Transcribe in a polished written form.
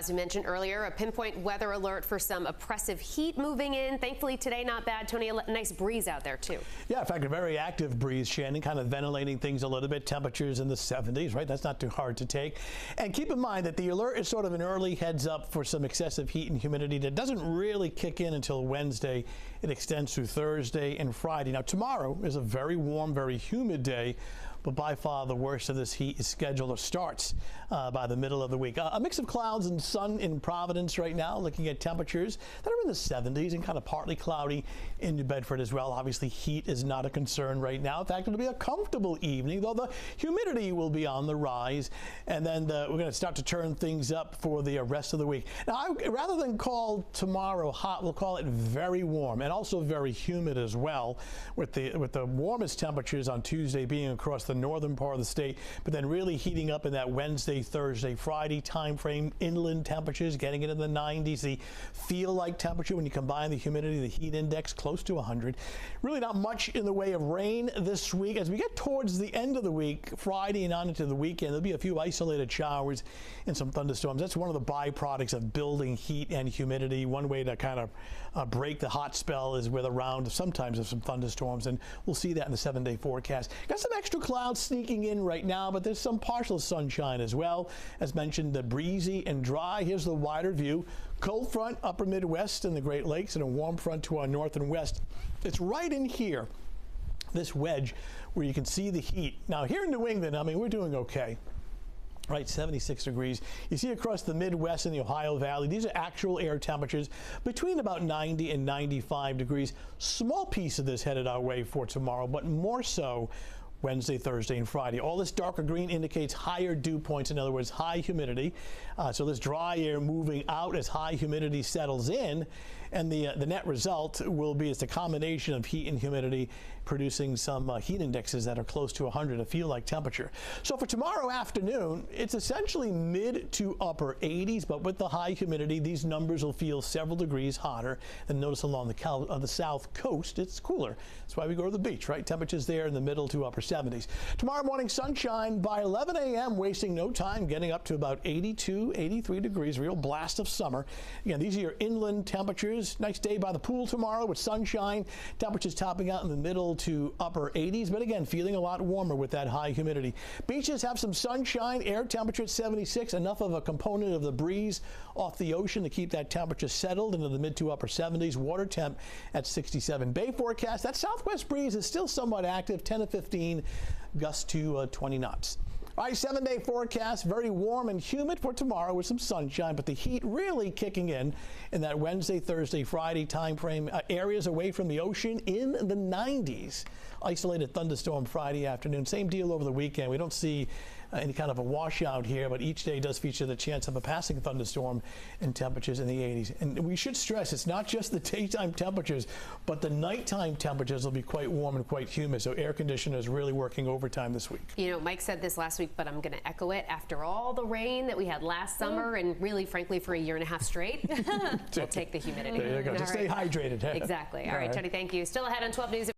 as we mentioned earlier, a pinpoint weather alert for some oppressive heat moving in. Thankfully today, not bad. Tony, a nice breeze out there too. Yeah, in fact, a very active breeze, Shannon, kind of ventilating things a little bit. Temperatures in the 70s, right? That's not too hard to take. And keep in mind that the alert is sort of an early heads up for some excessive heat and humidity that doesn't really kick in until Wednesday. It extends through Thursday and Friday. Now, tomorrow is a very warm, very humid day, but by far the worst of this heat is scheduled or starts by the middle of the week. A mix of clouds and sun in Providence right now, looking at temperatures that are in the 70s and kind of partly cloudy in New Bedford as well. Obviously, heat is not a concern right now. In fact, it'll be a comfortable evening, though the humidity will be on the rise. And then we're going to start to turn things up for the rest of the week. Now, rather than call tomorrow hot, we'll call it very warm and also very humid as well, with the warmest temperatures on Tuesday being across the northern part of the state, but then really heating up in that Wednesday, Thursday, Friday time frame. Inland temperatures getting into the 90s. The feel-like temperature when you combine the humidity, the heat index close to 100. Really not much in the way of rain this week. As we get towards the end of the week, Friday and on into the weekend, there'll be a few isolated showers and some thunderstorms. That's one of the byproducts of building heat and humidity. One way to kind of break the hot spell is with a round sometimes of some thunderstorms, and we'll see that in the 7-day forecast. Got some extra clouds sneaking in right now, but there's some partial sunshine as well. As mentioned, breezy and dry. Here's the wider view. Cold front, upper Midwest and the Great Lakes, and a warm front to our north and west. It's right in here, this wedge, where you can see the heat. Now, here in New England, I mean, we're doing okay. Right, 76 degrees. You see across the Midwest and the Ohio Valley, these are actual air temperatures between about 90 and 95 degrees. Small piece of this headed our way for tomorrow, but more so Wednesday, Thursday, and Friday. All this darker green indicates higher dew points, in other words, high humidity. So this dry air moving out as high humidity settles in, and the net result will be it's a combination of heat and humidity producing some heat indexes that are close to 100, a feel-like temperature. So for tomorrow afternoon, it's essentially mid to upper 80s, but with the high humidity, these numbers will feel several degrees hotter. And notice along the south coast, it's cooler. That's why we go to the beach, right? Temperatures there in the middle to upper 70s. Tomorrow morning, sunshine by 11 a.m., wasting no time, getting up to about 82, 83 degrees, real blast of summer. Again, these are your inland temperatures. Nice day by the pool tomorrow with sunshine. Temperatures topping out in the middle to upper 80s, but again, feeling a lot warmer with that high humidity. Beaches have some sunshine, air temperature at 76, enough of a component of the breeze off the ocean to keep that temperature settled into the mid to upper 70s. Water temp at 67. Bay forecast, that southwest breeze is still somewhat active, 10 to 15. Gusts to 20 knots. All right, 7-day forecast, very warm and humid for tomorrow with some sunshine, but the heat really kicking in that Wednesday, Thursday, Friday time frame. Areas away from the ocean in the 90s. Isolated thunderstorm Friday afternoon. Same deal over the weekend. We don't see any kind of a washout here, but each day does feature the chance of a passing thunderstorm and temperatures in the 80s. And we should stress it's not just the daytime temperatures, but the nighttime temperatures will be quite warm and quite humid. So air conditioners really working overtime this week. You know, Mike said this last week, but I'm going to echo it. After all the rain that we had last summer and really, frankly, for a year and a half straight, we'll take the humidity. There you go. Just stay hydrated. Exactly. All right, Tony, thank you. Still ahead on 12 News.